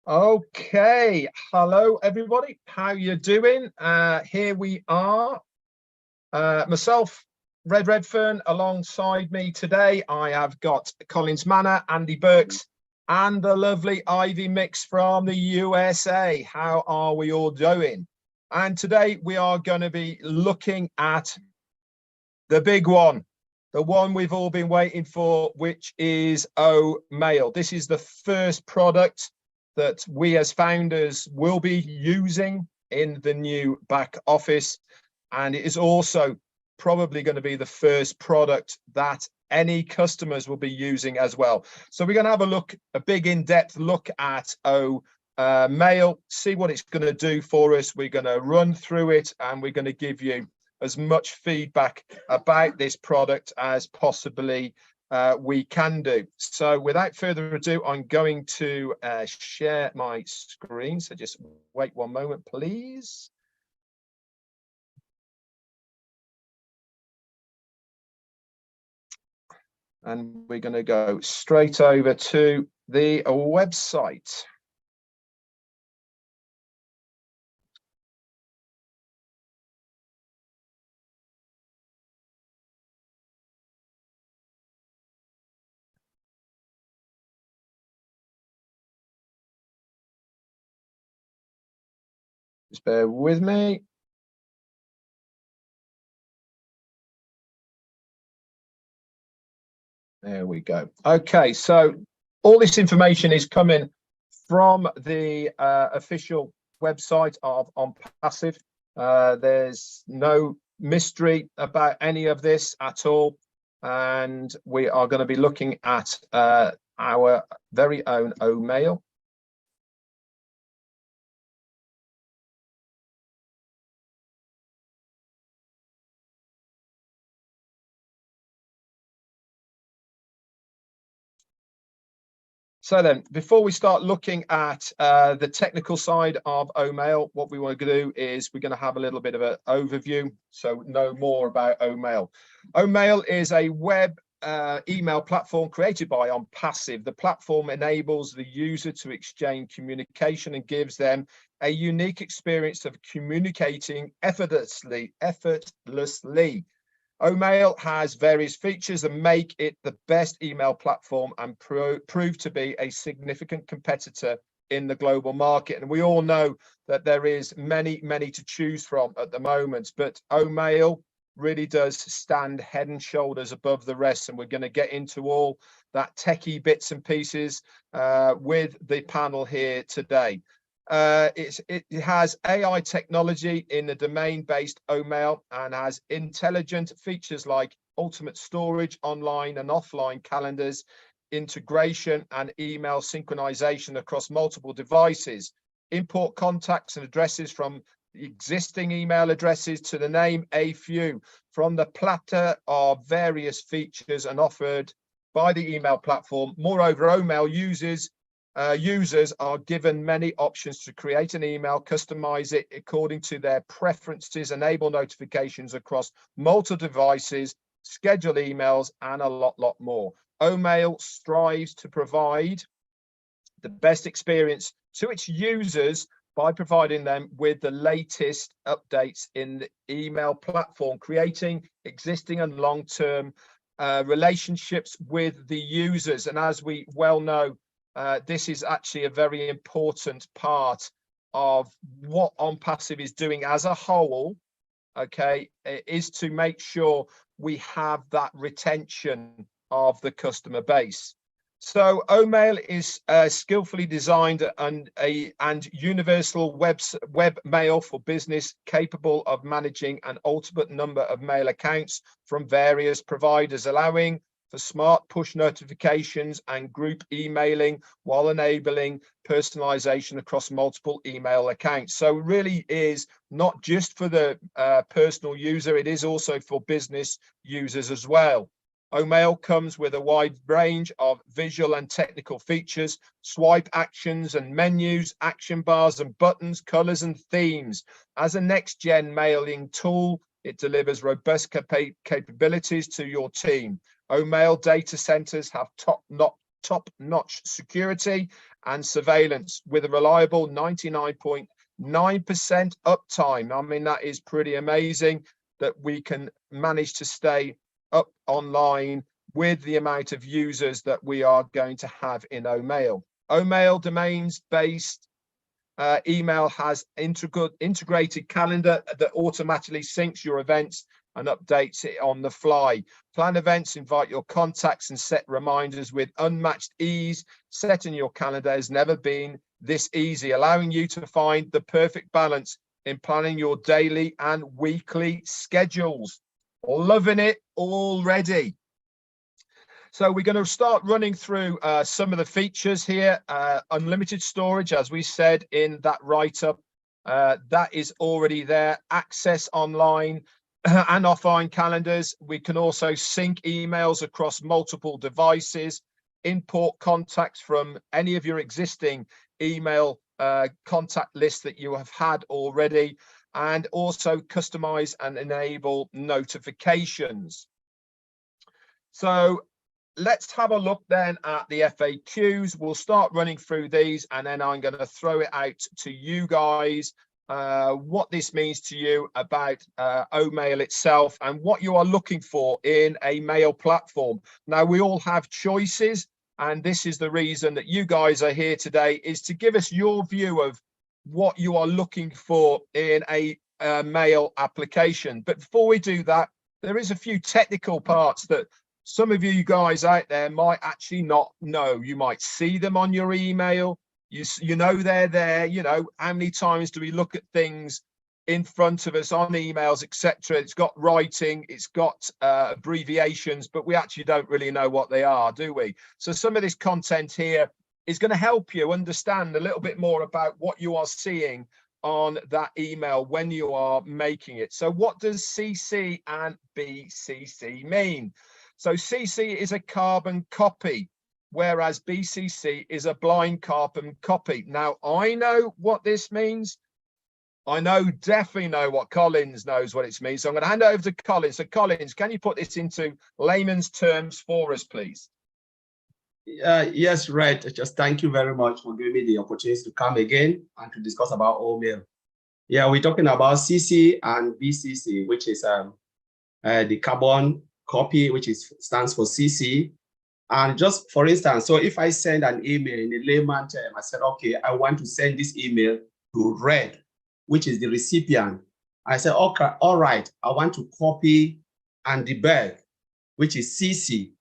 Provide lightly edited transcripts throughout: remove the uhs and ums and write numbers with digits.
Okay, hello everybody, how you doing? Here we are, myself, Redfern, alongside me today. I have got Collins Manor, Andy Burks, and the lovely Ivy Mix from the USA. How are we all doing? And today we are going to be looking at the big one, the one we've all been waiting for, which is OMail. This is the first product that we as founders will be using in the new back office. And it is also probably going to be the first product that any customers will be using as well. So we're going to have a big in-depth look at OMail, see what it's going to do for us. We're going to run through it and we're going to give you as much feedback about this product as possibly we can do. So without further ado, I'm going to share my screen. So just wait one moment, please. And we're going to go straight over to the website. Just bear with me. There we go. Okay, so all this information is coming from the official website of ONPASSIVE. There's no mystery about any of this at all. And we are going to be looking at our very own OMail. So then, before we start looking at the technical side of OMail, what we want to do is we're going to have a little bit of an overview, so know more about OMail. OMail is a web email platform created by ONPASSIVE. The platform enables the user to exchange communication and gives them a unique experience of communicating effortlessly. OMail has various features that make it the best email platform and prove to be a significant competitor in the global market. And we all know that there is many to choose from at the moment, but OMail really does stand head and shoulders above the rest. And we're going to get into all that techie bits and pieces with the panel here today. It has AI technology in the domain-based OMail and has intelligent features like ultimate storage, online and offline calendars, integration and email synchronization across multiple devices, import contacts and addresses from existing email addresses to the name a few from the platter of various features and offered by the email platform. Moreover, OMail users are given many options to create an email, customize it according to their preferences, enable notifications across multiple devices, schedule emails, and a lot more. OMail strives to provide the best experience to its users by providing them with the latest updates in the email platform, creating existing and long-term relationships with the users. And as we well know, this is actually a very important part of what ONPASSIVE is doing as a whole, okay, is to make sure we have that retention of the customer base. So OMail is skillfully designed and universal web mail for business, capable of managing an ultimate number of mail accounts from various providers, allowing for smart push notifications and group emailing while enabling personalization across multiple email accounts. So it really is not just for the personal user, it is also for business users as well. OMail comes with a wide range of visual and technical features, swipe actions and menus, action bars and buttons, colors and themes. As a next-gen mailing tool, it delivers robust capabilities to your team. OMail data centers have top-notch security and surveillance with a reliable 99.9% uptime. I mean, that is pretty amazing that we can manage to stay up online with the amount of users that we are going to have in OMail. OMail domains-based email has integrated calendar that automatically syncs your events and updates it on the fly. Plan events, invite your contacts and set reminders with unmatched ease. Setting your calendar has never been this easy, allowing you to find the perfect balance in planning your daily and weekly schedules. Loving it already. So we're going to start running through some of the features here. Unlimited storage, as we said in that write-up, that is already there. Access online and offline calendars. We can also sync emails across multiple devices, import contacts from any of your existing email contact lists that you have had already, and also customize and enable notifications. So let's have a look then at the FAQs. We'll start running through these, and then I'm going to throw it out to you guys, what this means to you about OMail itself and what you are looking for in a mail platform. Now, we all have choices, and this is the reason that you guys are here today, is to give us your view of what you are looking for in a mail application. But before we do that, there is a few technical parts that some of you guys out there might actually not know. You might see them on your email. You know they're there. You know, how many times do we look at things in front of us on emails, etc.? It's got writing, it's got abbreviations, but we actually don't really know what they are, do we? So some of this content here is going to help you understand a little bit more about what you are seeing on that email when you are making it. So what does CC and BCC mean? So CC is a carbon copy, whereas BCC is a blind carbon copy. Now, I know what this means. I definitely know what Collins knows what it means. So I'm going to hand over to Collins. So Collins, can you put this into layman's terms for us, please? Yes, right. Just thank you very much for giving me the opportunity to come again and to discuss about OMail. Yeah, we're talking about CC and BCC, which is the carbon copy, which stands for CC. And just for instance, so if I send an email in a layman term, I said, okay, I want to send this email to Red, which is the recipient. I said, okay, all right, I want to copy Andy Berg, which is CC.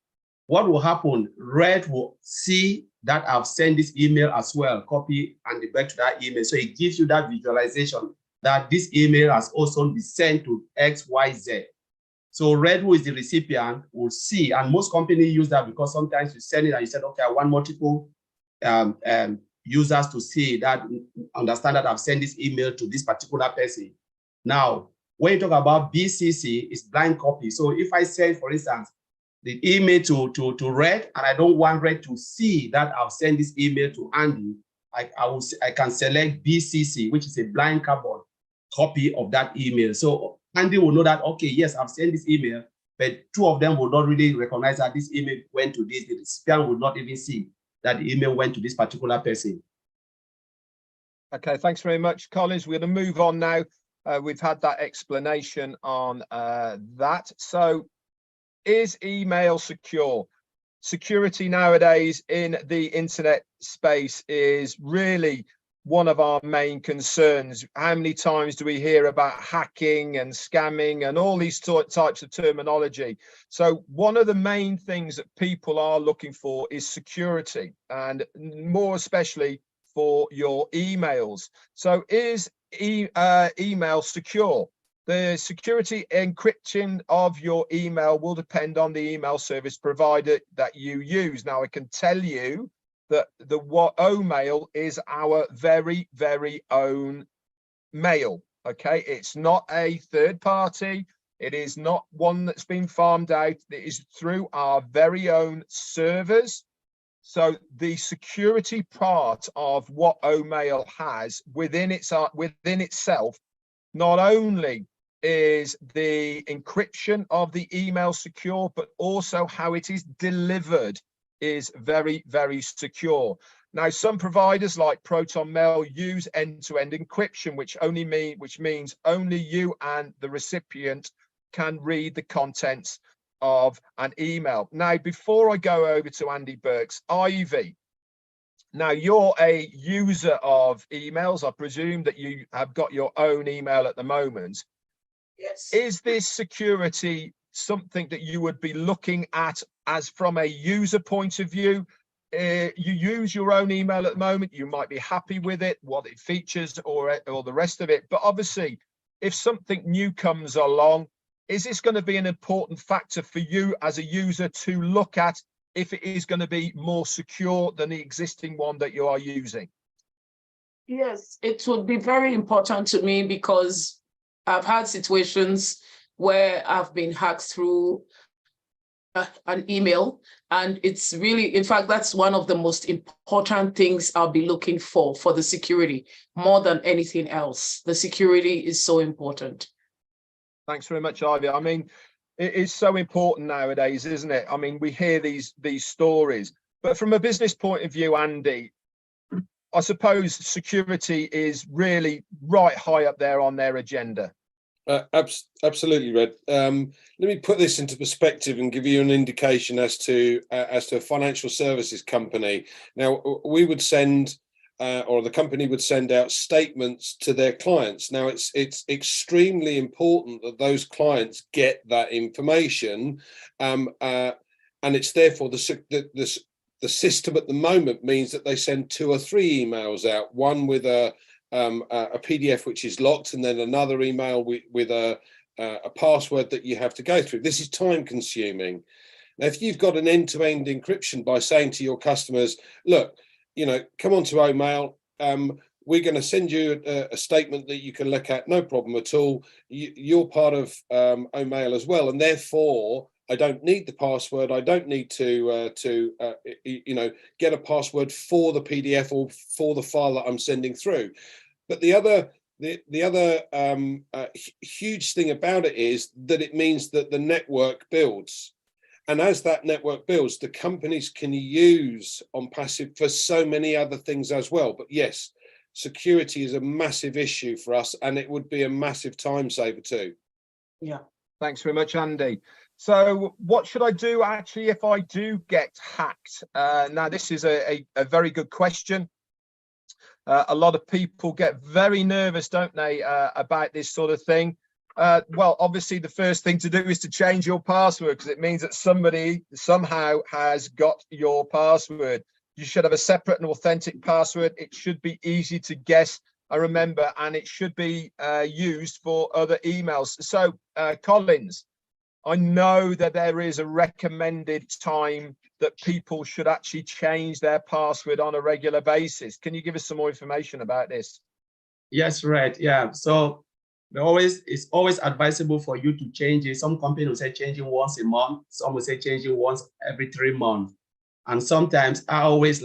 What will happen? Red will see that I've sent this email as well, copy Andy Berg to that email. So it gives you that visualization that this email has also been sent to XYZ. So Red, who is the recipient, will see, and most companies use that because sometimes you send it and you said, okay, I want multiple users to see that, understand that I've sent this email to this particular person. Now, when you talk about BCC, it's blind copy. So if I send, for instance, the email to Red, and I don't want Red to see that I've sent this email to Andy, I can select BCC, which is a blind carbon copy of that email. So Andy will know that, okay, yes, I've sent this email, but two of them will not really recognize that this email went to this. The recipient will not even see that the email went to this particular person. Okay, thanks very much, Collins. We're going to move on now. We've had that explanation on that. So is email secure? Security nowadays in the internet space is really one of our main concerns. How many times do we hear about hacking and scamming and all these types of terminology? So one of the main things that people are looking for is security, and more especially for your emails. So is email secure? The security encryption of your email will depend on the email service provider that you use. Now, I can tell you that the OMail is our very, very own mail. Okay, it's not a third party. It is not one that's been farmed out. It is through our very own servers. So the security part of what OMail has within itself, not only is the encryption of the email secure, but also how it is delivered is very, very secure. Now, some providers like Proton Mail use end-to-end encryption, which means only you and the recipient can read the contents of an email. Now, before I go over to Andy Burke's, Ivy, now you're a user of emails. I presume that you have got your own email at the moment. Yes. Is this security something that you would be looking at as from a user point of view? You use your own email at the moment, you might be happy with it, what it features or the rest of it. But obviously, if something new comes along, is this going to be an important factor for you as a user to look at if it is going to be more secure than the existing one that you are using? Yes, it would be very important to me because I've had situations where I've been hacked through an email, and it's really, in fact, that's one of the most important things I'll be looking for the security, more than anything else. The security is so important. Thanks very much, Ivy. I mean, it is so important nowadays, isn't it? I mean, we hear these stories, but from a business point of view, Andy, I suppose security is really right high up there on their agenda. Absolutely, Red. Let me put this into perspective and give you an indication as to a financial services company. Now, we would send, or the company would send out statements to their clients. Now, it's extremely important that those clients get that information, and it's therefore the system at the moment means that they send 2 or 3 emails out, one with a PDF which is locked, and then another email with a password that you have to go through. This is time consuming. Now, if you've got an end-to-end encryption by saying to your customers, look, come on to OMail, we're going to send you a statement that you can look at, no problem at all. You're part of OMail as well, and therefore I don't need the password. I don't need to get a password for the PDF or for the file that I'm sending through. But the other huge thing about it is that it means that the network builds. And as that network builds, the companies can use ONPASSIVE for so many other things as well. But yes, security is a massive issue for us, and it would be a massive time saver too. Yeah. Thanks very much, Andy. So what should I do actually if I do get hacked? Now, this is a very good question. A lot of people get very nervous, don't they, about this sort of thing. Well, obviously, the first thing to do is to change your password, because it means that somebody somehow has got your password. You should have a separate and authentic password. It should be easy to guess, I remember, and it should be used for other emails. So, Collins, I know that there is a recommended time that people should actually change their password on a regular basis. Can you give us some more information about this? Yes, right. Yeah. So it's always advisable for you to change it. Some companies will say changing once a month. Some will say changing once every 3 months. And sometimes I always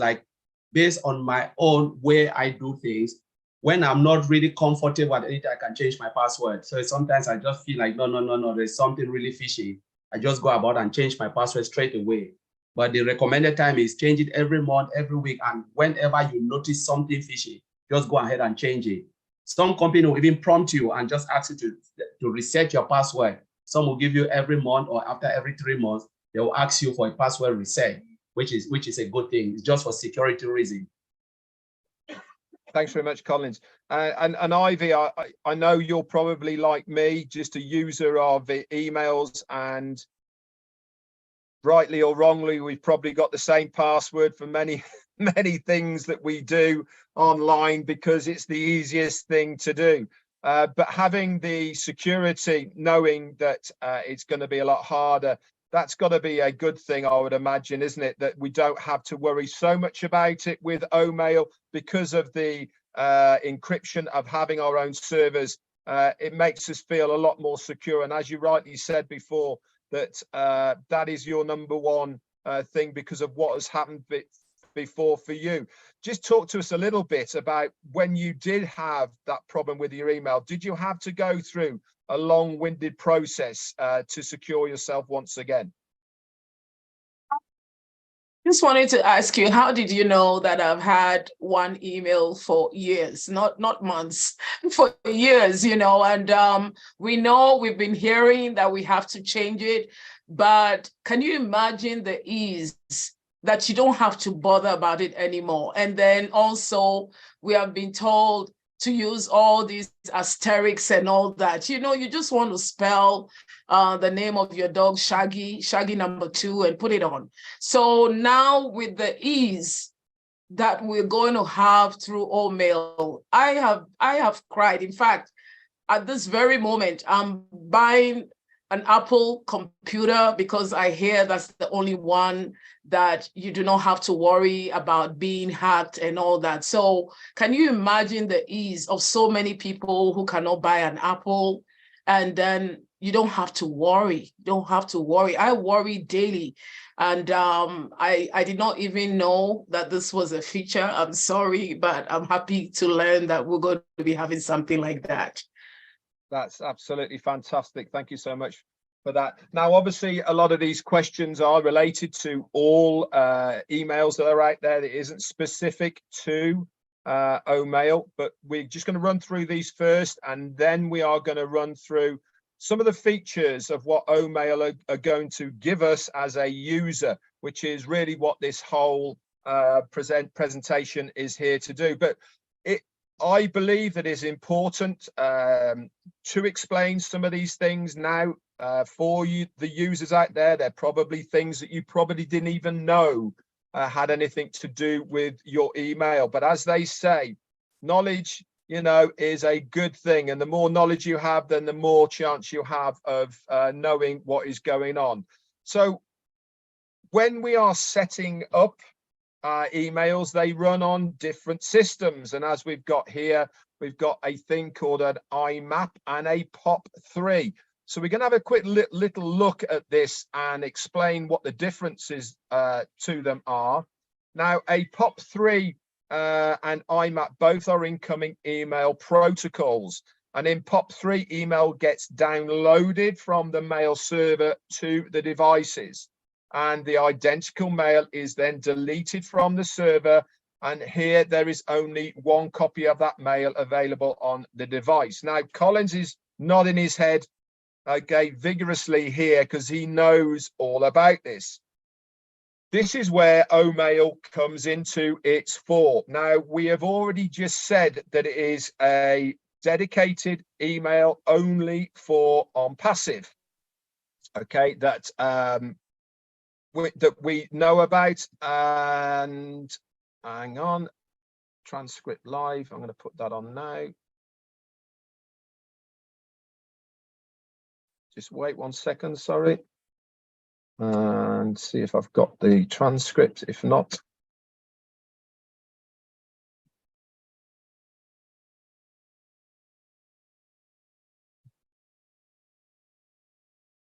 based on my own way I do things, when I'm not really comfortable at it, I can change my password. So sometimes I just feel like, no, there's something really fishy. I just go about and change my password straight away. But the recommended time is change it every month, every week. And whenever you notice something fishy, just go ahead and change it. Some company will even prompt you and just ask you to reset your password. Some will give you every month, or after every 3 months, they will ask you for a password reset, which is a good thing. It's just for security reasons. Thanks very much, Collins. And Ivy, I know you're probably like me, just a user of emails, and rightly or wrongly, we've probably got the same password for many things that we do online because it's the easiest thing to do. But having the security, knowing that it's going to be a lot harder, that's got to be a good thing, I would imagine, isn't it? That we don't have to worry so much about it with OMail because of the encryption of having our own servers. It makes us feel a lot more secure. And as you rightly said before, that that is your number one thing because of what has happened before for you. Just talk to us a little bit about when you did have that problem with your email. Did you have to go through a long-winded process to secure yourself once again? Just wanted to ask you, how did you know that I've had one email for years, not months, for years, you know, and we know we've been hearing that we have to change it, but can you imagine the ease that you don't have to bother about it anymore? And then also we have been told to use all these asterisks and all that. You know, you just want to spell the name of your dog, Shaggy number 2, and put it on. So now with the ease that we're going to have through OMail, I have cried. In fact, at this very moment, I'm buying an Apple computer because I hear that's the only one that you do not have to worry about being hacked and all that. So can you imagine the ease of so many people who cannot buy an Apple, and then you don't have to worry. You don't have to worry. I worry daily. And I did not even know that this was a feature. I'm sorry, but I'm happy to learn that we're going to be having something like that. That's absolutely fantastic. Thank you so much for that. Now, obviously, a lot of these questions are related to all emails that are out there. That isn't specific to OMail, but we're just going to run through these first, and then we are going to run through some of the features of what OMail are going to give us as a user, which is really what this whole presentation is here to do. But I believe that it's important to explain some of these things now for you, the users out there. They're probably things that you probably didn't even know had anything to do with your email. But as they say, knowledge, you know, is a good thing. And the more knowledge you have, then the more chance you have of knowing what is going on. So when we are setting up emails, they run on different systems, and as we've got here, we've got a thing called an IMAP and a POP3. So we're going to have a quick little look at this and explain what the differences to them are. Now, a POP3 and IMAP both are incoming email protocols, and in POP3, email gets downloaded from the mail server to the devices, and the identical mail is then deleted from the server, and here there is only one copy of that mail available on the device. Now, Collins is nodding his head vigorously here because he knows all about this. This is where OMail comes into its fore. Now, we have already just said that it is a dedicated email only for ONPASSIVE. Okay, that we know about. And hang on, transcript live, I'm going to put that on now. Just wait 1 second, sorry, and see if I've got the transcript. If not,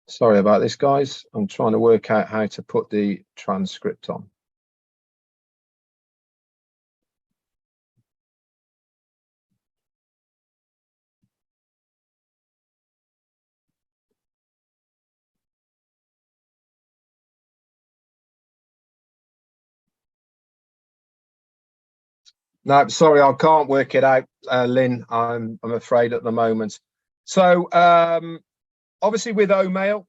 sorry about this, guys. I'm trying to work out how to put the transcript on. No, sorry, I can't work it out, Lynn. I'm afraid at the moment. So obviously with OMail,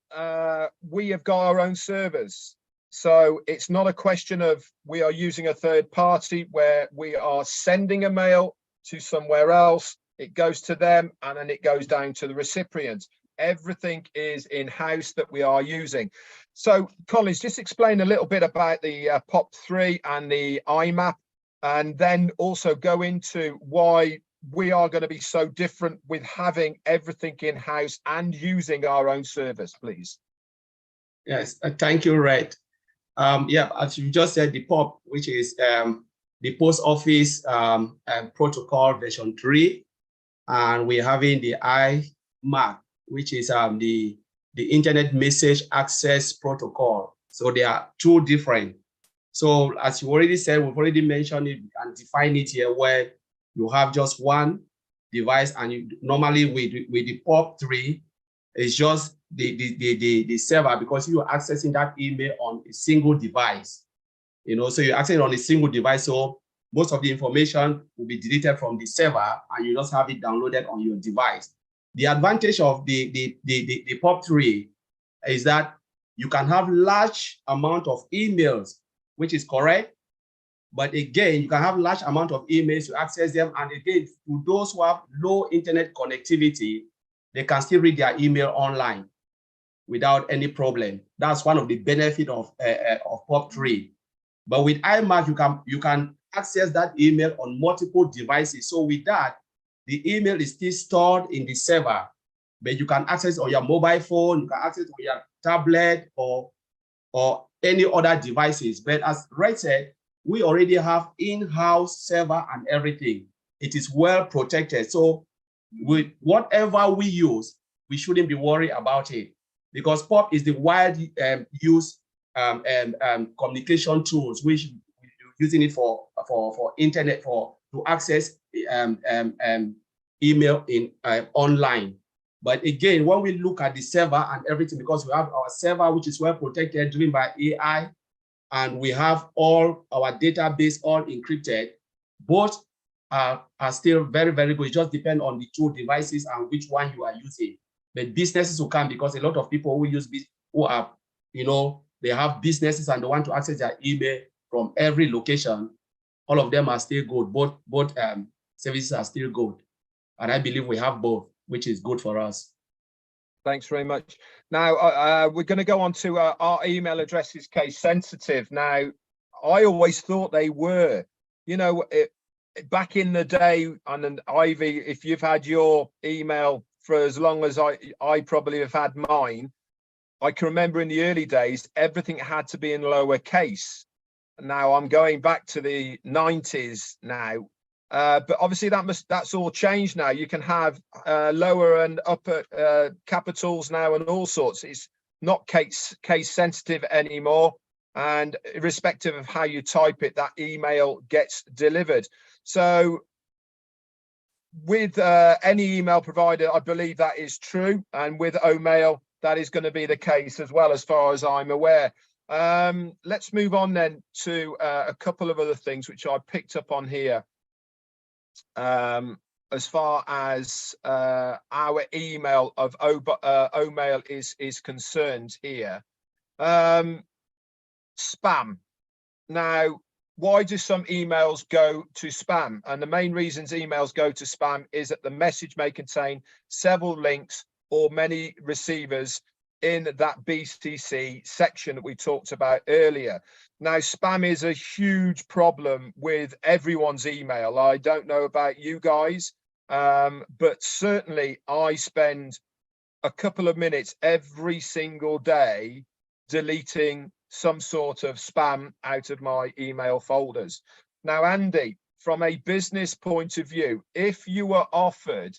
we have got our own servers. So it's not a question of we are using a third party where we are sending a mail to somewhere else, it goes to them, and then it goes down to the recipient. Everything is in-house that we are using. So Collins, just explain a little bit about the POP3 and the IMAP, and then also go into why we are going to be so different with having everything in-house and using our own service, please. Yes, thank you, Red. Yeah, as you just said, the POP, which is the Post Office Protocol version 3, and we're having the IMAP, which is the Internet Message Access Protocol. So they are two different. So as you already said, we've already mentioned it and defined it here, where you have just one device, and you normally with the POP3, it's just the server, because you're accessing that email on a single device. So you access it on a single device. So most of the information will be deleted from the server and you just have it downloaded on your device. The advantage of the POP3 is that you can have large amount of emails, which is correct. But again, you can have large amount of emails to access them. And again, to those who have low internet connectivity, they can still read their email online without any problem. That's one of the benefits of POP3. But with iMac, you can access that email on multiple devices. So with that, the email is still stored in the server, but you can access on your mobile phone, you can access on your tablet or any other devices. But as Red said, we already have in-house server and everything. It is well protected. So with whatever we use, we shouldn't be worried about it because POP is the wide use communication tools, which we're using it for internet to access email in online. But again, when we look at the server and everything, because we have our server, which is well protected, driven by AI, and we have all our database all encrypted, both are still very, very good. It just depends on the two devices and which one you are using. But businesses will come because a lot of people who use this, who are, they have businesses and they want to access their email from every location. All of them are still good. Both services are still good. And I believe we have both, which is good for us. Thanks very much. Now, we're going to go on to our email addresses case sensitive. Now, I always thought they were, back in the day, and Ivy, if you've had your email for as long as I probably have had mine, I can remember in the early days, everything had to be in lowercase. Now I'm going back to the 90s now. But obviously that's all changed now. You can have lower and upper capitals now and all sorts. It's not case sensitive anymore. And irrespective of how you type it, that email gets delivered. So with any email provider, I believe that is true. And with OMail, that is going to be the case as well, as far as I'm aware. Let's move on then to a couple of other things which I picked up on here. As far as our email of OMail is concerned here. Spam. Now, why do some emails go to spam? And the main reasons emails go to spam is that the message may contain several links or many receivers in that BCC section that we talked about earlier. Now, spam is a huge problem with everyone's email. I don't know about you guys, but certainly I spend a couple of minutes every single day deleting some sort of spam out of my email folders. Now, Andy, from a business point of view, if you were offered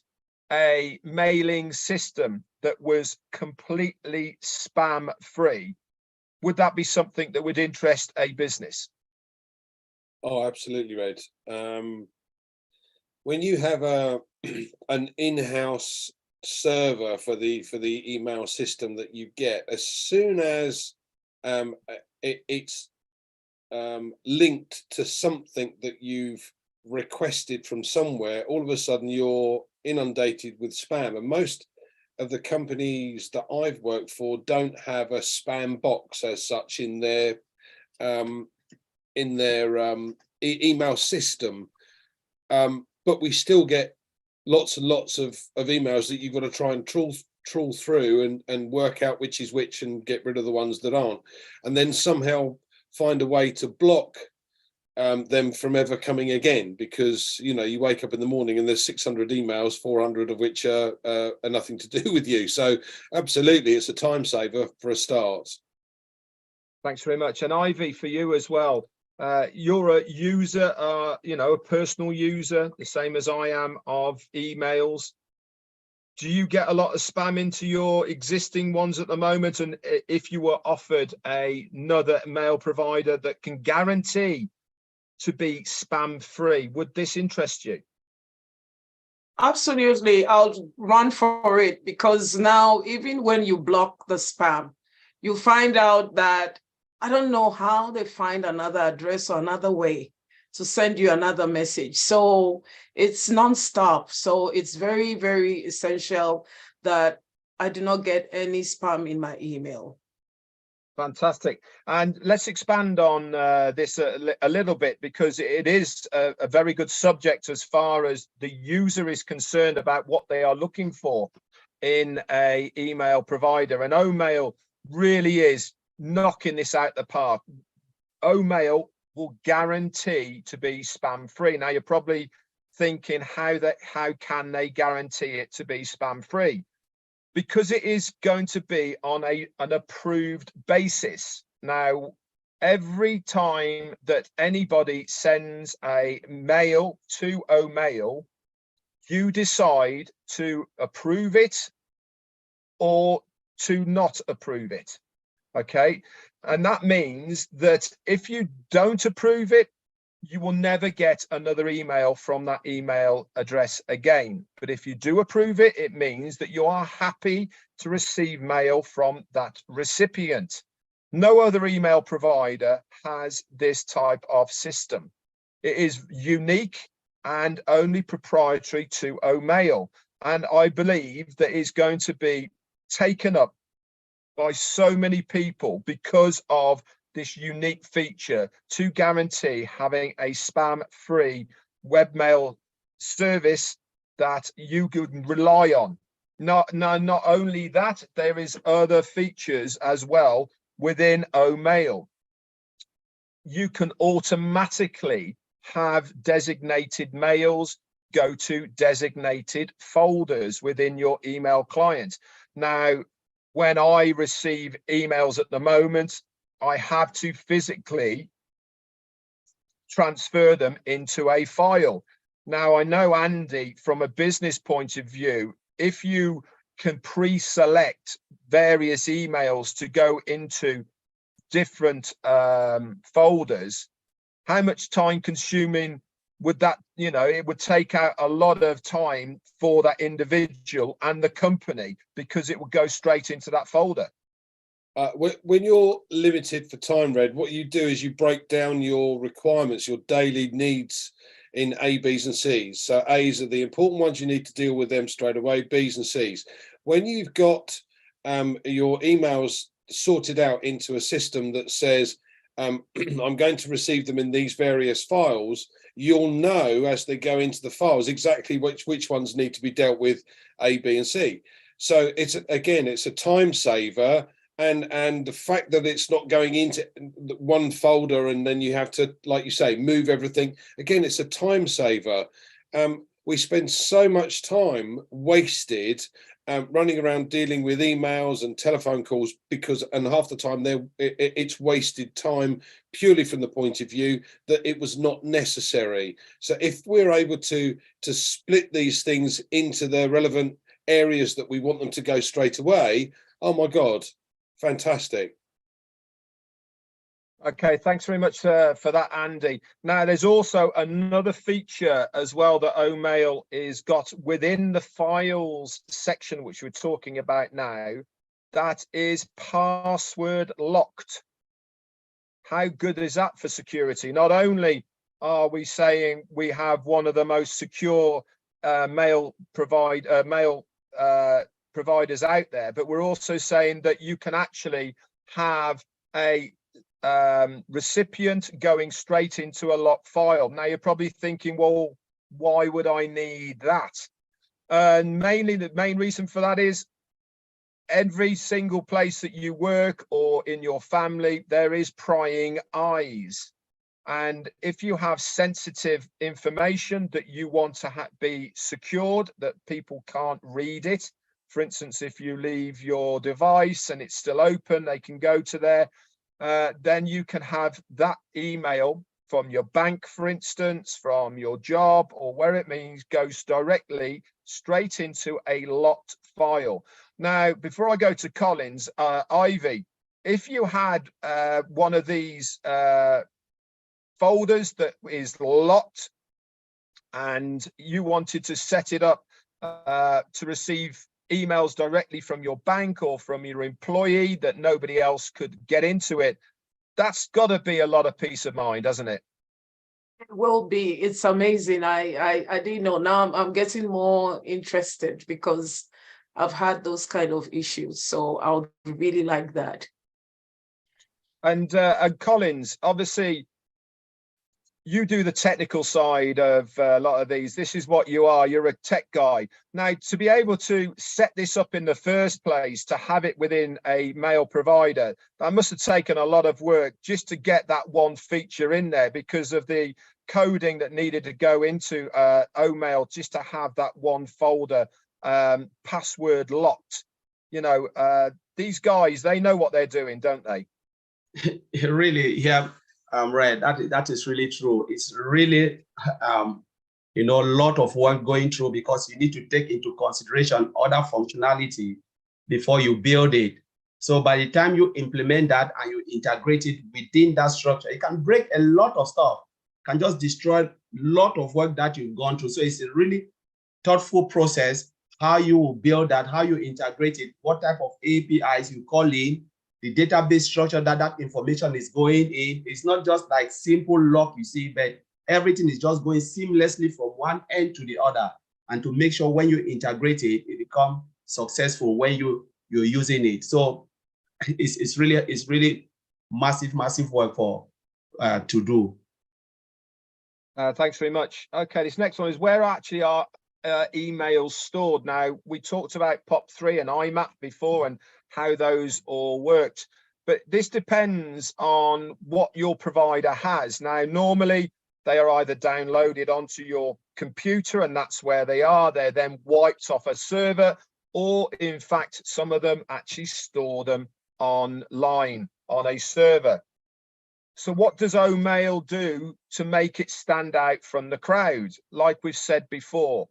a mailing system that was completely spam free, would that be something that would interest a business? Oh, absolutely, Red. When you have an in-house server for the email system that you get, as soon as it's linked to something that you've requested from somewhere, all of a sudden you're inundated with spam. And most of the companies that I've worked for don't have a spam box as such in their email system, but we still get lots and lots of emails that you've got to try and trawl through and work out which is which and get rid of the ones that aren't, and then somehow find a way to block them from ever coming again, because you wake up in the morning and there's 600 emails, 400 of which are nothing to do with you. So absolutely, it's a time saver for a start. Thanks very much. And Ivy, for you as well, you're a user, a personal user, the same as I am, of emails. Do you get a lot of spam into your existing ones at the moment? And if you were offered another mail provider that can guarantee to be spam free, would this interest you? Absolutely, I'll run for it, because now even when you block the spam, you find out that I don't know how they find another address or another way to send you another message. So it's nonstop. So it's very, very essential that I do not get any spam in my email. Fantastic. And let's expand on this a little bit, because it is a very good subject as far as the user is concerned about what they are looking for in a email provider. And Omail really is knocking this out the park. Omail will guarantee to be spam free. Now you're probably thinking, how can they guarantee it to be spam free? Because it is going to be on an approved basis. Now, every time that anybody sends a mail to Omail, you decide to approve it or to not approve it. Okay, and that means that if you don't approve it, you will never get another email from that email address again. But if you do approve it, it means that you are happy to receive mail from that recipient. No other email provider has this type of system. It is unique and only proprietary to Omail. And I believe that it's going to be taken up by so many people because of this unique feature to guarantee having a spam-free webmail service that you could rely on. Not only that, there is other features as well within Omail. You can automatically have designated mails go to designated folders within your email client. Now, when I receive emails at the moment, I have to physically transfer them into a file. Now, I know, Andy, from a business point of view, if you can pre-select various emails to go into different folders, how much time consuming would that, it would take out a lot of time for that individual and the company, because it would go straight into that folder. When you're limited for time, Red, what you do is you break down your requirements, your daily needs in A, B's and C's. So A's are the important ones, you need to deal with them straight away, B's and C's. When you've got your emails sorted out into a system that says, I'm going to receive them in these various files, you'll know as they go into the files exactly which ones need to be dealt with, A, B and C. So it's a time saver. And the fact that it's not going into one folder and then you have to, like you say, move everything, again, it's a time saver. We spend so much time wasted running around dealing with emails and telephone calls, and half the time it's wasted time purely from the point of view that it was not necessary. So if we're able to split these things into the relevant areas that we want them to go straight away, oh my God. Fantastic. Okay, thanks very much for that, Andy. Now, there's also another feature as well that Omail is got within the files section, which we're talking about now, that is password locked. How good is that for security? Not only are we saying we have one of the most secure mail providers out there, but we're also saying that you can actually have a recipient going straight into a locked file. Now you're probably thinking, well, why would I need that? And mainly the main reason for that is every single place that you work or in your family, there is prying eyes. And if you have sensitive information that you want to be secured, that people can't read it, for instance, if you leave your device and it's still open, they can go to there, then you can have that email from your bank, for instance, from your job or where it means goes directly straight into a locked file. Now, before I go to Collins, Ivy, if you had one of these folders that is locked and you wanted to set it up to receive emails directly from your bank or from your employee that nobody else could get into it, That's got to be a lot of peace of mind, doesn't it? It will be. It's amazing. I didn't know. Now I'm getting more interested because I've had those kind of issues. So I would really like that. And Collins, obviously, you do the technical side of a lot of these. This is what you are. You're a tech guy. Now, to be able to set this up in the first place, to have it within a mail provider, that must have taken a lot of work just to get that one feature in there because of the coding that needed to go into OMail just to have that one folder password locked. You know, these guys, they know what they're doing, don't they? Really, yeah. Right, that is really true. It's really, you know, a lot of work going through because you need to take into consideration other functionality before you build it. So by the time you implement that and you integrate it within that structure, it can break a lot of stuff, can just destroy a lot of work that you've gone through. So it's a really thoughtful process, how you will build that, how you integrate it, what type of APIs you call in, the database structure that information is going in. It's not just like simple lock you see, but everything is just going seamlessly from one end to the other. And to make sure when you integrate it, it becomes successful when you're using it. So it's really massive work for to do. Thanks very much. Okay, this next one is where actually are emails stored. Now, we talked about POP3 and IMAP before and how those all worked, but this depends on what your provider has. Now, normally they are either downloaded onto your computer and that's where they are. They're then wiped off a server, or in fact, some of them actually store them online on a server. So what does OMail do to make it stand out from the crowd? Like we've said before,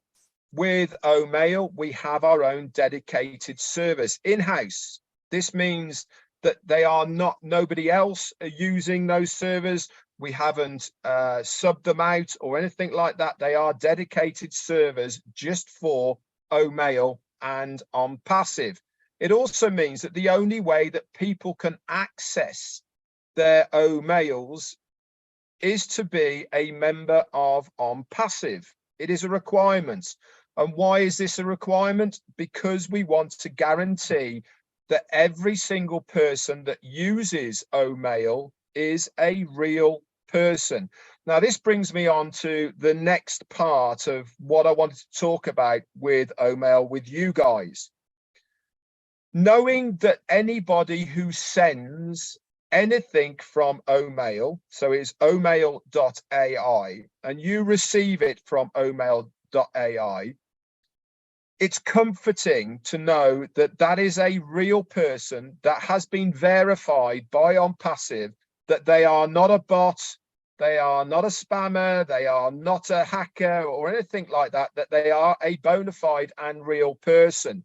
with OMail, we have our own dedicated service in-house. This means that they are not, nobody else are using those servers. We haven't subbed them out or anything like that. They are dedicated servers just for OMail and ONPASSIVE. It also means that the only way that people can access their OMails is to be a member of ONPASSIVE. It is a requirement. And why is this a requirement? Because we want to guarantee that every single person that uses OMail is a real person. Now, this brings me on to the next part of what I wanted to talk about with OMail with you guys. Knowing that anybody who sends anything from OMail, so it's omail.ai, and you receive it from omail.ai, it's comforting to know that that is a real person that has been verified by ONPASSIVE, that they are not a bot, they are not a spammer, they are not a hacker or anything like that, that they are a bona fide and real person.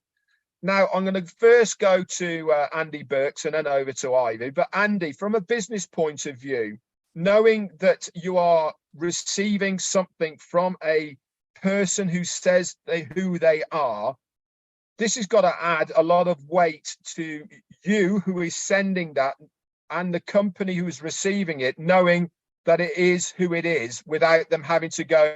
Now, I'm going to first go to Andy Burks and then over to Ivy. But Andy, from a business point of view, knowing that you are receiving something from a person who says who they are, this has got to add a lot of weight to you who is sending that and the company who is receiving it, knowing that it is who it is without them having to go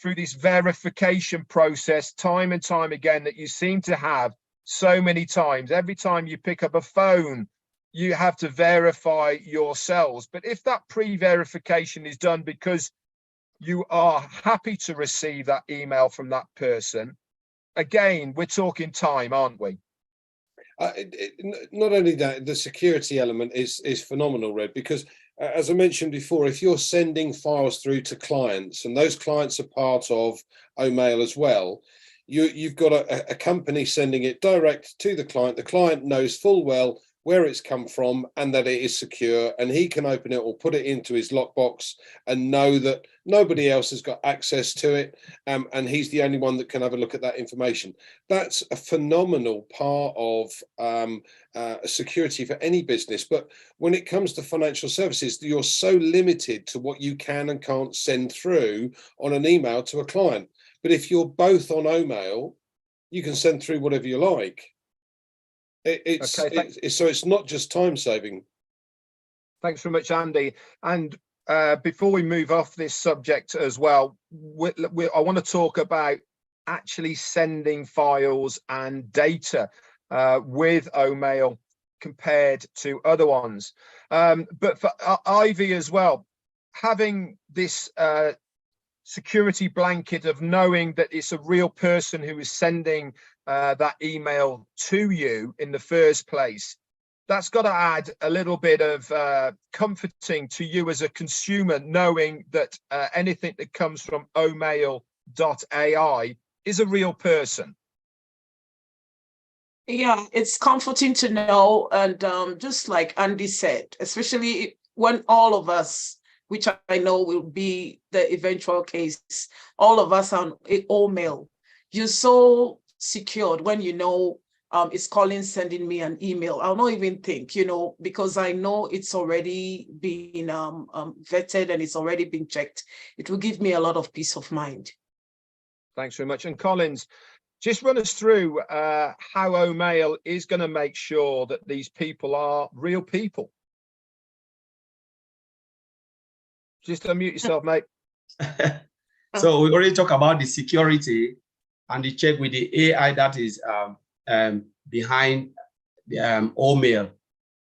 through this verification process time and time again that you seem to have so many times. Every time you pick up a phone, you have to verify yourselves. But if that pre-verification is done because you are happy to receive that email from that person, again, we're talking time, aren't we? Not only that, the security element is phenomenal, Red, because as I mentioned before, if you're sending files through to clients and those clients are part of OMail as well, you've got a company sending it direct to the client knows full well where it's come from and that it is secure, and he can open it or put it into his lockbox and know that nobody else has got access to it, and he's the only one that can have a look at that information. That's a phenomenal part of security for any business. But when it comes to financial services, you're so limited to what you can and can't send through on an email to a client. But if you're both on OMail, you can send through whatever you like. So it's not just time saving. Thanks very much, Andy. And before we move off this subject as well, I want to talk about actually sending files and data with OMail compared to other ones. But for Ivy as well, having this security blanket of knowing that it's a real person who is sending that email to you in the first place, that's got to add a little bit of comforting to you as a consumer, knowing that anything that comes from omail.ai is a real person. Yeah, it's comforting to know. And just like Andy said, especially when all of us, which I know will be the eventual case, all of us on OMail, you're so secured when you know it's Colin sending me an email. I'll not even think, because I know it's already been vetted and it's already been checked. It will give me a lot of peace of mind. Thanks very much. And Collins, just run us through how OMail is going to make sure that these people are real people. Just unmute yourself, mate. So we already talked about the security and the check with the AI that is behind the OMail.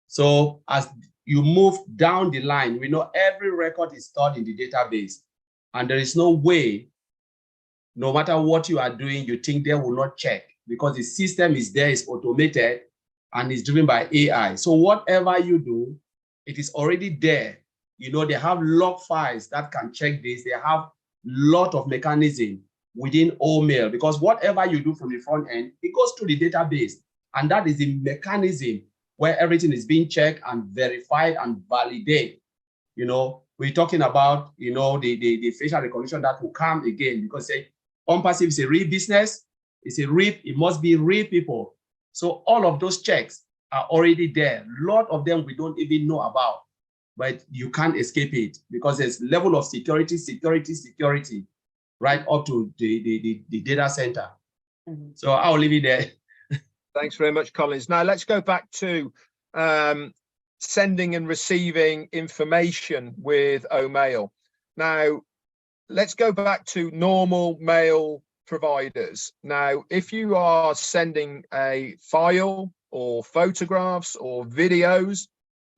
So as you move down the line, we know every record is stored in the database, and there is no way, no matter what you are doing, you think they will not check, because the system is there, is automated, and is driven by AI. So whatever you do, it is already there. They have log files that can check this. They have a lot of mechanism within OMail, because whatever you do from the front end, it goes to the database. And that is the mechanism where everything is being checked and verified and validated. We're talking about, the facial recognition that will come again, because ONPASSIVE is a real business. It must be real people. So all of those checks are already there. A lot of them we don't even know about, but you can't escape it, because there's level of security, right up to the data center. Mm-hmm. So I'll leave it there. Thanks very much, Collins. Now let's go back to sending and receiving information with OMail. Now, let's go back to normal mail providers. Now, if you are sending a file or photographs or videos,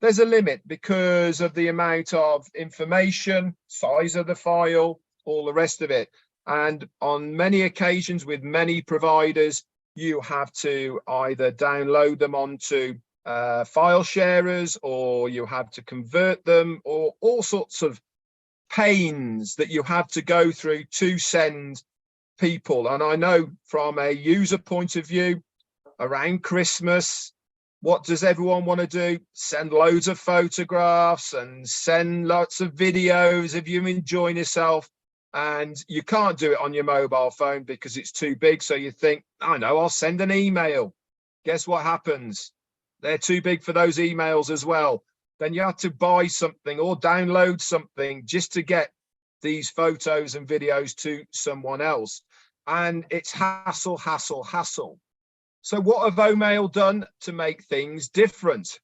there's a limit because of the amount of information, size of the file, all the rest of it. And on many occasions with many providers, you have to either download them onto file sharers, or you have to convert them, or all sorts of pains that you have to go through to send people. And I know from a user point of view, around Christmas, what does everyone want to do? Send loads of photographs and send lots of videos of you enjoying yourself. And you can't do it on your mobile phone because it's too big. So you think, I know, I'll send an email. Guess what happens? They're too big for those emails as well. Then you have to buy something or download something just to get these photos and videos to someone else. And it's hassle, hassle, hassle. So what have OMail done to make things different?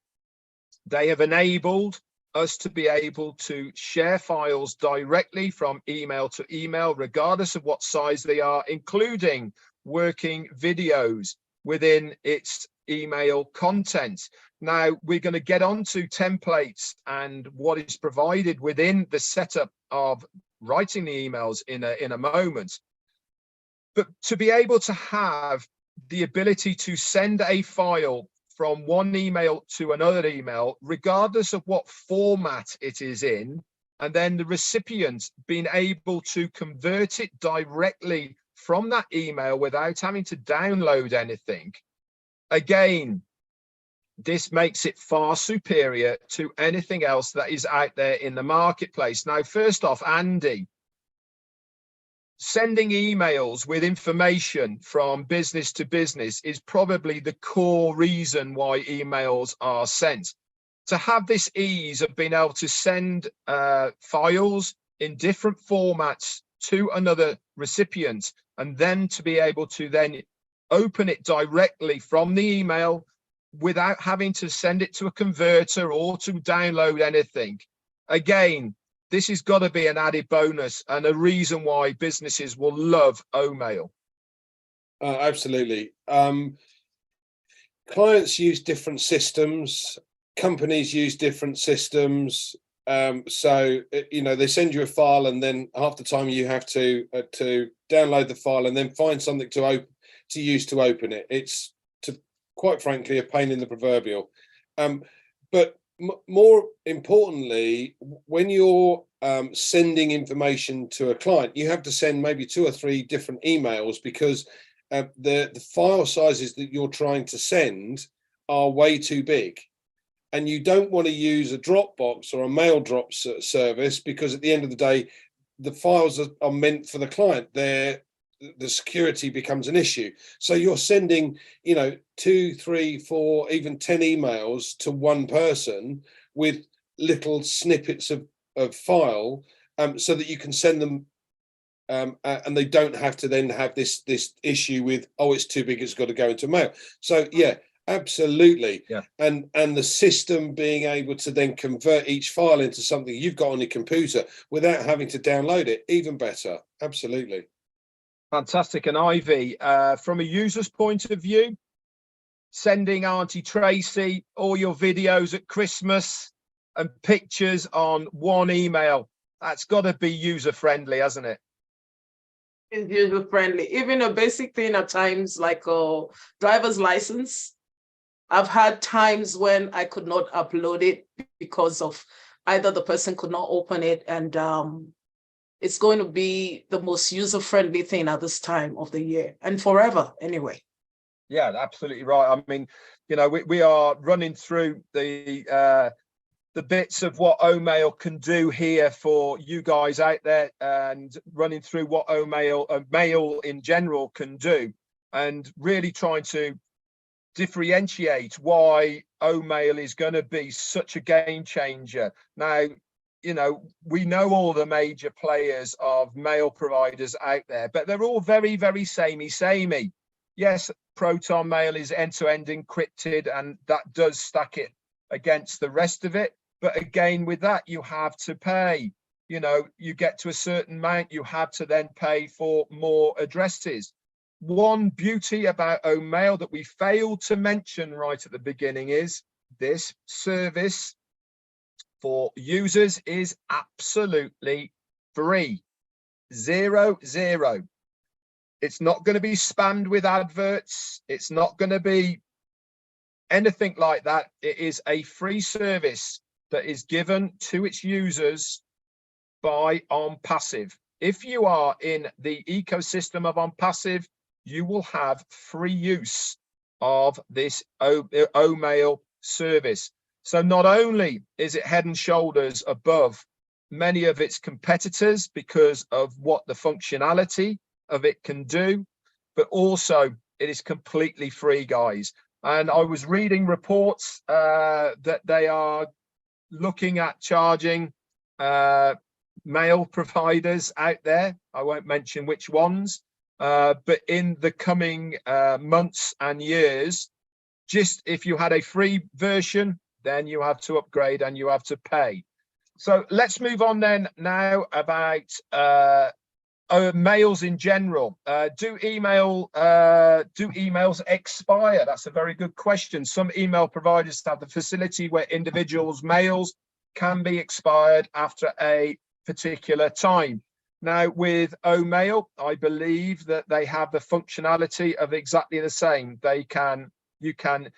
They have enabled us to be able to share files directly from email to email, regardless of what size they are, including working videos within its email content. Now, we're going to get onto templates and what is provided within the setup of writing the emails in a moment. But to be able to have the ability to send a file from one email to another email, regardless of what format it is in, and then the recipient being able to convert it directly from that email without having to download anything. Again, this makes it far superior to anything else that is out there in the marketplace. Now, first off, Andy, sending emails with information from business to business is probably the core reason why emails are sent. To have this ease of being able to send files in different formats to another recipient, and then to be able to then open it directly from the email without having to send it to a converter or to download anything. Again, this has got to be an added bonus and a reason why businesses will love OMail. Absolutely. Clients use different systems, companies use different systems. So, you know, they send you a file and then half the time you have to download the file and then find something to use to open it. It's, quite frankly, a pain in the proverbial. But more importantly, when you're sending information to a client, you have to send maybe 2 or 3 different emails because the file sizes that you're trying to send are way too big. And you don't want to use a Dropbox or a mail drop service because at the end of the day, the files are meant for the client. The security becomes an issue. So you're sending, you know, 2, 3, 4, even 10 emails to one person with little snippets of file so that you can send them and they don't have to then have this issue with, oh, it's too big, it's got to go into mail. So yeah, absolutely. Yeah. And the system being able to then convert each file into something you've got on your computer without having to download it, even better. Absolutely. Fantastic. And Ivy, from a user's point of view, sending Auntie Tracy all your videos at Christmas and pictures on one email, that's got to be user-friendly, hasn't it? It's user-friendly. Even a basic thing at times like a driver's license. I've had times when I could not upload it because of either the person could not open it, and it's going to be the most user-friendly thing at this time of the year and forever anyway. Yeah, absolutely right. I mean, you know, we are running through the bits of what OMail can do here for you guys out there, and running through what mail in general can do, and really trying to differentiate why OMail is going to be such a game changer. Now, you know, we know all the major players of mail providers out there, but they're all very, very samey. Yes, Proton Mail is end-to-end encrypted, and that does stack it against the rest of it. But again, with that, you have to pay. You know, you get to a certain amount, you have to then pay for more addresses. One beauty about OMail that we failed to mention right at the beginning is this service for users is absolutely free. 0. It's not going to be spammed with adverts. It's not going to be anything like that. It is a free service that is given to its users by ONPASSIVE. If you are in the ecosystem of ONPASSIVE, you will have free use of this OMail service. So not only is it head and shoulders above many of its competitors because of what the functionality of it can do, but also it is completely free, guys. And I was reading reports that they are looking at charging mail providers out there. I won't mention which ones, but in the coming months and years, just if you had a free version, then you have to upgrade and you have to pay. So let's move on then now about mails in general. Do emails expire? That's a very good question. Some email providers have the facility where individuals' mails can be expired after a particular time. Now with OMail, I believe that they have the functionality of exactly the same. You can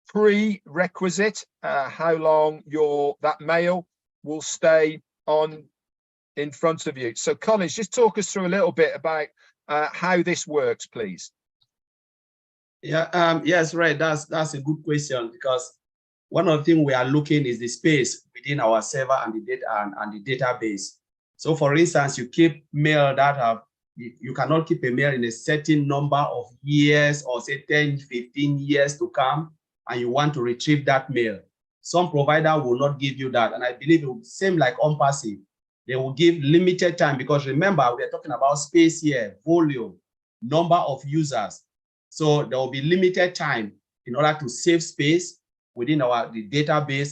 prerequisite how long that mail will stay on in front of you. So Collins, just talk us through a little bit about how this works, please. Yeah, yes, right. That's a good question, because one of the things we are looking is the space within our server and the data and the database. So for instance, you keep mail that you cannot keep a mail in a certain number of years, or say 10, 15 years to come, and you want to retrieve that mail. Some provider will not give you that. And I believe it will same like ONPASSIVE. They will give limited time, because remember, we're talking about space here, volume, number of users. So there will be limited time. in order to save space within the database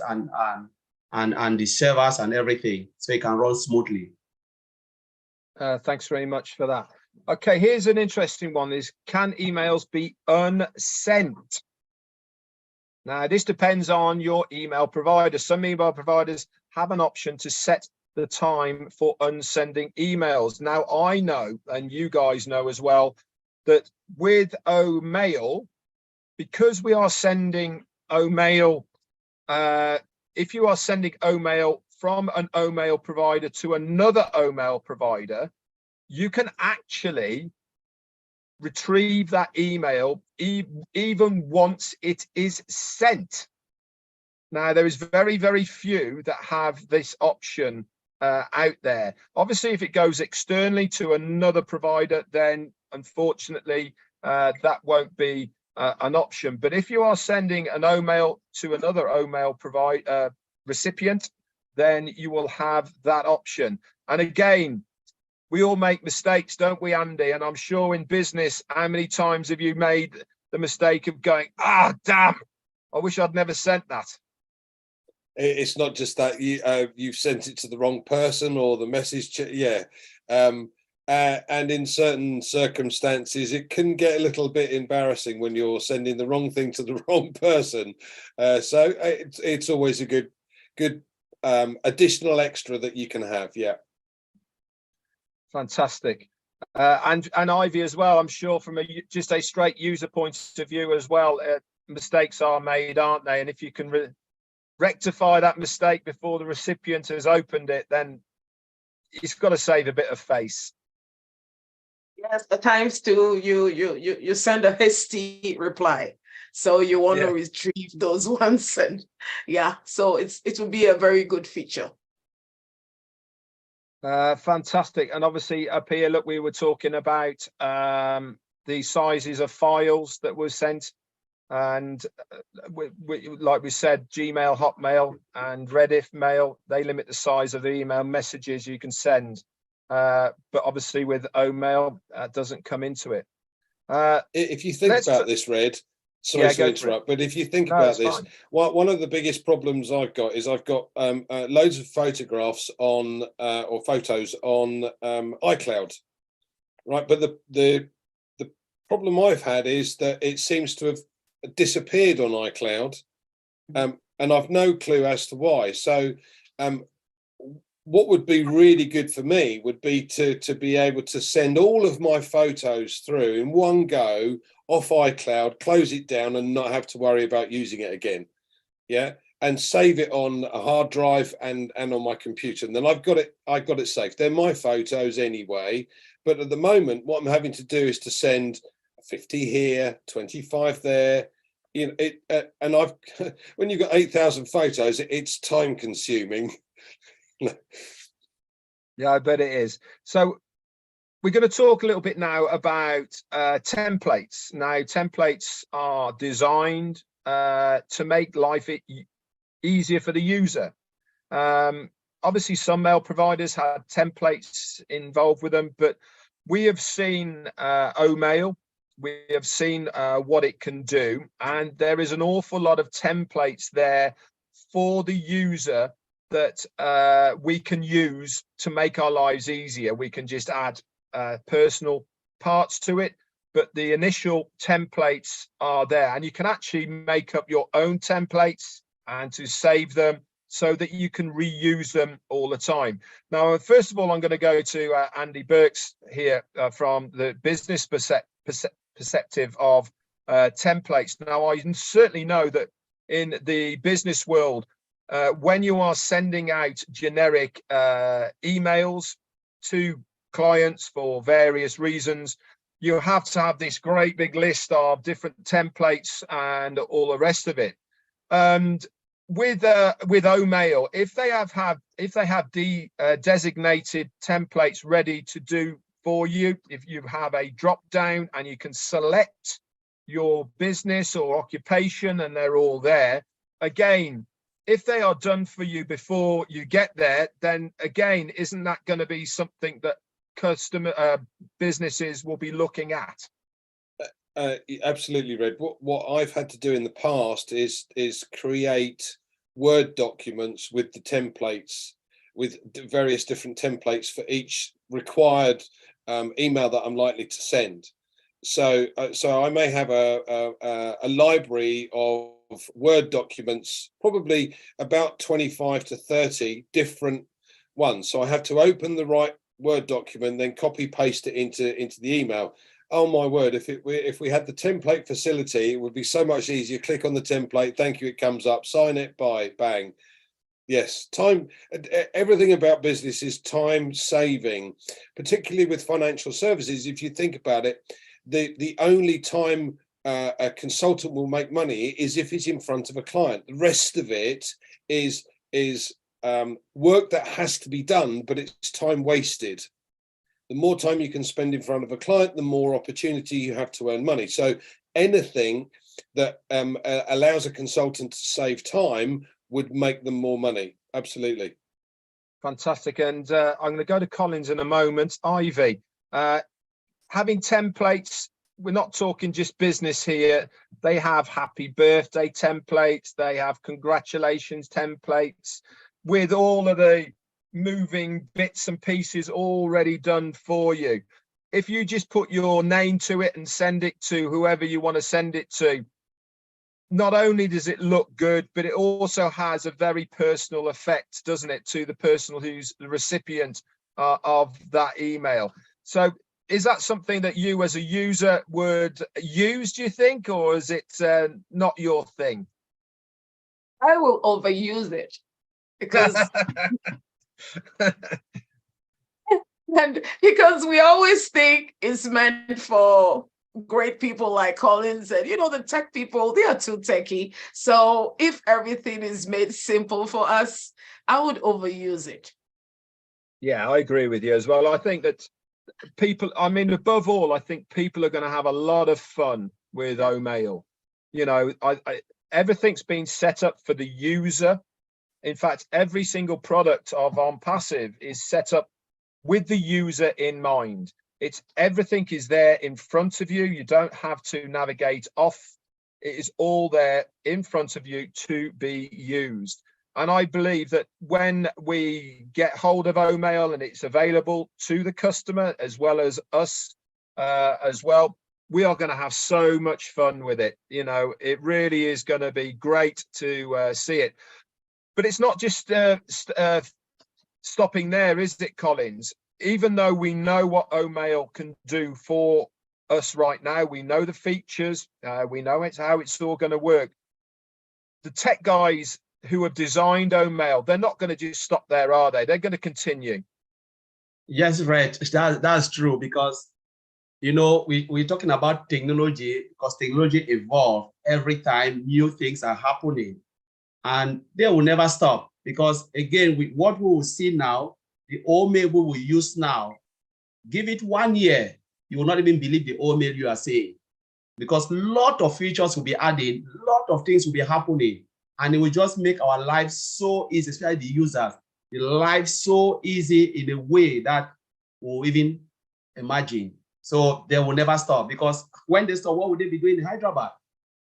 and the servers and everything, so it can run smoothly. Thanks very much for that. Okay, here's an interesting one: is can emails be unsent? Now, this depends on your email provider. Some email providers have an option to set the time for unsending emails. Now, I know, and you guys know as well, that with OMail, because we are sending OMail, if you are sending OMail from an OMail provider to another OMail provider, you can actually retrieve that email even once it is sent. Now, there is very, very few that have this option out there. Obviously, if it goes externally to another provider, then unfortunately that won't be an option. But if you are sending an OMail to another OMail provider recipient, then you will have that option. And again, we all make mistakes, don't we, Andy? And I'm sure in business, how many times have you made the mistake of going, ah, damn, I wish I'd never sent that? It's not just that you've sent it to the wrong person or the message, yeah. And in certain circumstances, it can get a little bit embarrassing when you're sending the wrong thing to the wrong person. So it's always a good additional extra that you can have, yeah. Fantastic. And Ivy as well, I'm sure from just a straight user point of view as well, mistakes are made, aren't they? And if you can rectify that mistake before the recipient has opened it, then it's got to save a bit of face. Yes, at times too, you send a hasty reply, so you want to retrieve those ones, and yeah, so it will be a very good feature. Fantastic. And obviously up here, look, we were talking about the sizes of files that were sent, and like we said, Gmail, Hotmail and Reddit mail, they limit the size of the email messages you can send, but obviously with OMail doesn't come into it. If you think about this, Red, sorry to interrupt, but if you think about this, one of the biggest problems I've got is I've got loads of photographs on or photos on iCloud, right? But the problem I've had is that it seems to have disappeared on iCloud, and I've no clue as to why. So what would be really good for me would be to be able to send all of my photos through in one go off iCloud, close it down and not have to worry about using it again, yeah, and save it on a hard drive and on my computer, and then I've got it saved. They're my photos anyway, but at the moment what I'm having to do is to send 50 here, 25 there, you know, it and I've when you've got 8,000 photos, it's time consuming. Yeah, I bet it is. So we're going to talk a little bit now about templates. Now, templates are designed to make life easier for the user. Obviously, some mail providers have templates involved with them, but we have seen OMail. We have seen what it can do, and there is an awful lot of templates there for the user that we can use to make our lives easier. We can just add personal parts to it, but the initial templates are there, and you can actually make up your own templates and to save them so that you can reuse them all the time. Now, first of all, I'm going to go to Andy Burks here from the business perspective of templates. Now, I certainly know that in the business world, when you are sending out generic emails to clients for various reasons, you have to have this great big list of different templates and all the rest of it. And with OMail, if they have designated templates ready to do for you, if you have a drop down and you can select your business or occupation and they're all there, again, if they are done for you before you get there, then again, isn't that going to be something that customer businesses will be looking at? Absolutely, Red. What I've had to do in the past is create Word documents with the templates, with various different templates for each required email that I'm likely to send. So I may have a library of Word documents, probably about 25 to 30 different ones. So I have to open the right Word document, then copy paste it into the email. Oh my word, if we had the template facility, it would be so much easier. Click on the template, thank you, it comes up, sign it, bye, bang. Yes, time, everything about business is time saving, particularly with financial services. If you think about it, the only time a consultant will make money is if it's in front of a client. The rest of it is work that has to be done, but it's time wasted. The more time you can spend in front of a client, the more opportunity you have to earn money. So anything that allows a consultant to save time would make them more money. Absolutely. Fantastic. And I'm going to go to Collins in a moment. Ivy, having templates, we're not talking just business here. They have happy birthday templates. They have congratulations templates with all of the moving bits and pieces already done for you. If you just put your name to it and send it to whoever you want to send it to, not only does it look good, but it also has a very personal effect, doesn't it, to the person who's the recipient of that email. So is that something that you as a user would use, do you think, or is it not your thing? I will overuse it because and because we always think it's meant for great people like Collins and, the tech people, they are too techy. So if everything is made simple for us, I would overuse it. Yeah, I agree with you as well. I think that people, I mean, above all, I think people are going to have a lot of fun with OMail. Everything's been set up for the user. In fact, every single product of ONPASSIVE is set up with the user in mind. Everything is there in front of you. You don't have to navigate off. It is all there in front of you to be used. And I believe that when we get hold of OMail and it's available to the customer as well as us as well, we are going to have so much fun with it. It really is going to be great to see it. But it's not just stopping there, is it, Collins? Even though we know what OMail can do for us right now, we know the features, we know how it's all going to work. The tech guys who have designed OMail, they're not going to just stop there, are they? They're going to continue. Yes, right. That's true, because we're talking about technology, because technology evolves every time new things are happening, and they will never stop. Because again, what we will see now, the OMail we will use now, give it 1 year, you will not even believe the OMail you are saying, because a lot of features will be added, a lot of things will be happening, and it will just make our lives so easy, especially the users, the life so easy in a way that we'll even imagine. So they will never stop, because when they stop, what would they be doing in Hyderabad?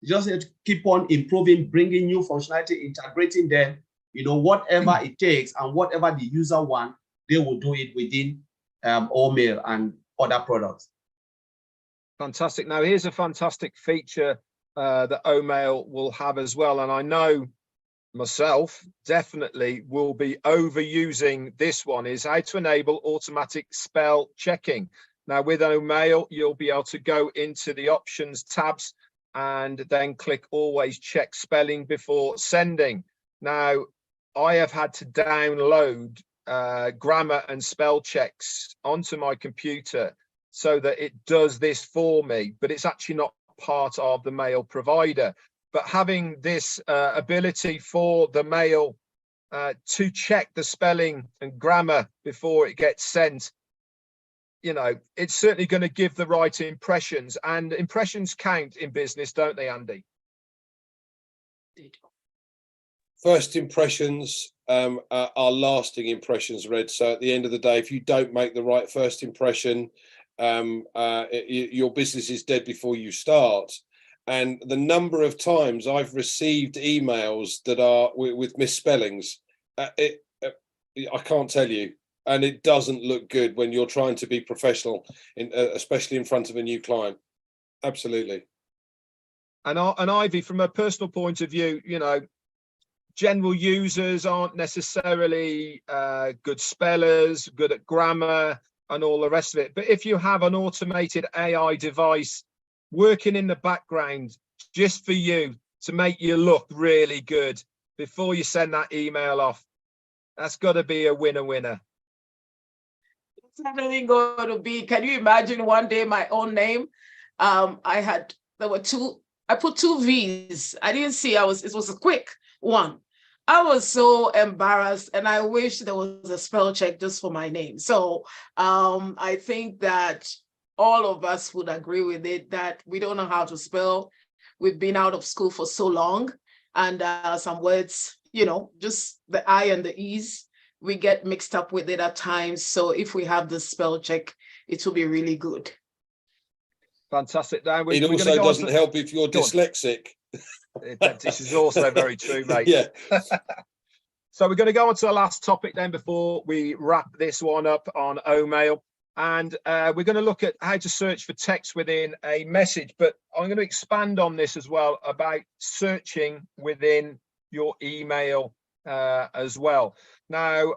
You just have to keep on improving, bringing new functionality, integrating them, whatever it takes and whatever the user wants, they will do it within OMail and other products. Fantastic. Now, here's a fantastic feature that OMail will have as well. And I know myself definitely will be overusing this one, is how to enable automatic spell checking. Now, with OMail, you'll be able to go into the options tabs and then click always check spelling before sending. Now, I have had to download grammar and spell checks onto my computer so that it does this for me, but it's actually not part of the mail provider. But having this ability for the mail to check the spelling and grammar before it gets sent, it's certainly going to give the right impressions, and impressions count in business, don't they, Andy? First impressions are lasting impressions, Red. So at the end of the day, if you don't make the right first impression, your business is dead before you start. And the number of times I've received emails that are with misspellings, I can't tell you. And it doesn't look good when you're trying to be professional, especially in front of a new client. Absolutely. And Ivy, from a personal point of view, you know, general users aren't necessarily good spellers, good at grammar and all the rest of it. But if you have an automated AI device working in the background just for you to make you look really good before you send that email off, that's got to be a winner. It's definitely going to be. Can you imagine one day my own name? I put two V's. I didn't see, it was a quick one. I was so embarrassed, and I wish there was a spell check just for my name. So I think that all of us would agree with it, that we don't know how to spell. We've been out of school for so long, and some words, you know, just the I and the E's, we get mixed up with it at times. So if we have the spell check, it will be really good. Fantastic. Now it also doesn't help if you're dyslexic. This is also very true, mate. Yeah. So we're going to go on to the last topic then before we wrap this one up on OMail. And we're going to look at how to search for text within a message. But I'm going to expand on this as well about searching within your email as well. Now,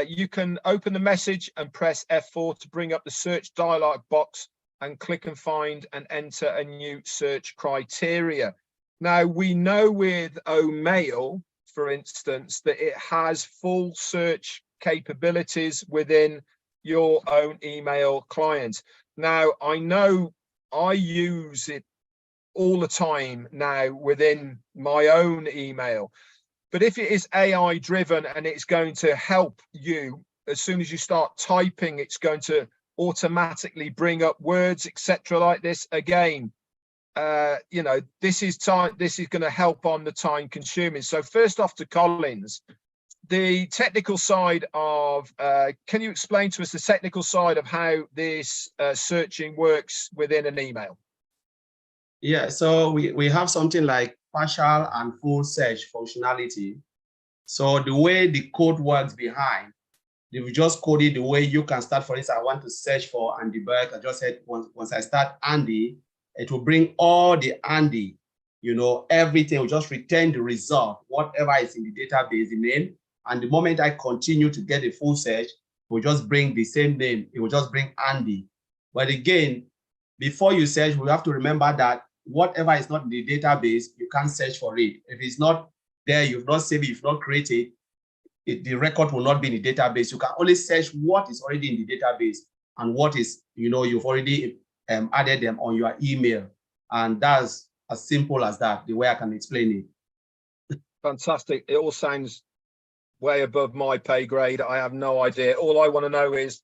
you can open the message and press F4 to bring up the search dialog box and click and find and enter a new search criteria. Now, we know with OMail, for instance, that it has full search capabilities within your own email client. Now, I know I use it all the time now within my own email, but if it is AI driven and it's going to help you, as soon as you start typing, it's going to automatically bring up words, etc., like this again. You know, this is going to help on the time consuming. So first off to Collins, the technical side of, can you explain to us the technical side of how this searching works within an email? Yeah, so we have something like partial and full search functionality. So the way the code works behind, if you just code it the way you can start, for instance, I want to search for Andy Burke. I just said, once I start Andy, it will bring all the Andy, you know, everything will just return the result, whatever is in the database, the name. And the moment I continue to get a full search, it will just bring the same name. It will just bring Andy. But again, before you search, we have to remember that whatever is not in the database, you can't search for it. If it's not there, you've not saved it, you've not created it, the record will not be in the database. You can only search what is already in the database and what is, you know, you've already added them on your email. And that's as simple as that, the way I can explain it. Fantastic. It all sounds way above my pay grade. I have no idea. All I want to know is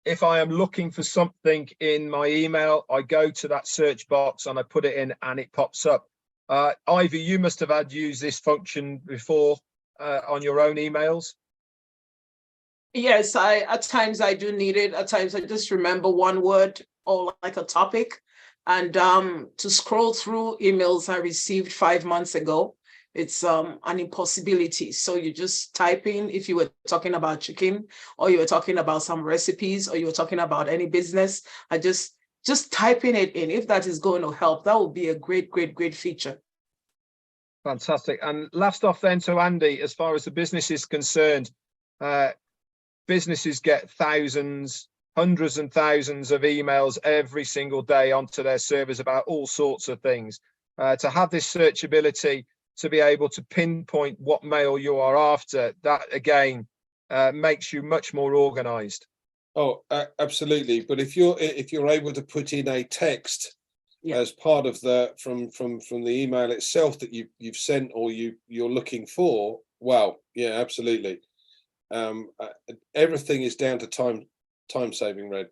if I am looking for something in my email, I go to that search box and I put it in and it pops up. Ivy, you must have had used this function before on your own emails. Yes, at times I do need it. At times I just remember one word or like a topic, and to scroll through emails I received 5 months ago, it's an impossibility. So you just type in, if you were talking about chicken, or you were talking about some recipes, or you were talking about any business, I just typing it in. If that is going to help, that would be a great feature. Fantastic. And last off then to Andy, as far as the business is concerned, businesses get thousands, hundreds and thousands of emails every single day onto their servers about all sorts of things. To have this searchability, to be able to pinpoint what mail you are after, that again makes you much more organized. Oh, absolutely. But if you're able to put in a text as part of the from the email itself that you've sent or you're looking for, well, yeah, absolutely. Everything is down to time saving, Red.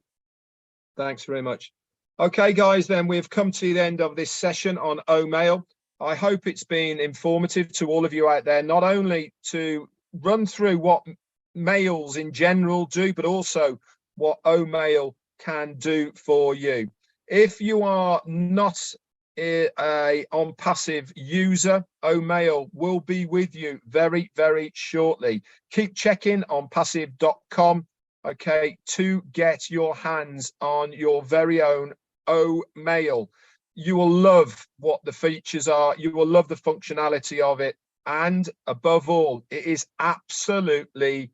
Thanks very much. Okay, guys, then we've come to the end of this session on OMail. I hope it's been informative to all of you out there, not only to run through what mails in general do, but also what OMail can do for you. If you are not a ONPASSIVE user, OMail will be with you very, very shortly. Keep checking on ONPASSIVE.com, okay, to get your hands on your very own OMail. You will love what the features are. You will love the functionality of it. And above all, it is absolutely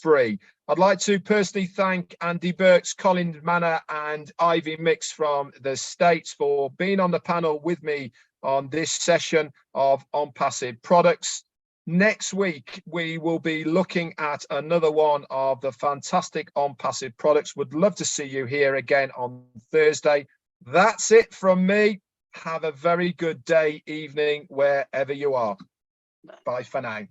free. I'd like to personally thank Andy Burks, Colin Manor and Ivy Mix from the States for being on the panel with me on this session of ONPASSIVE products. Next week, we will be looking at another one of the fantastic ONPASSIVE products. Would love to see you here again on Thursday. That's it from me. Have a very good day, evening, wherever you are. Bye for now.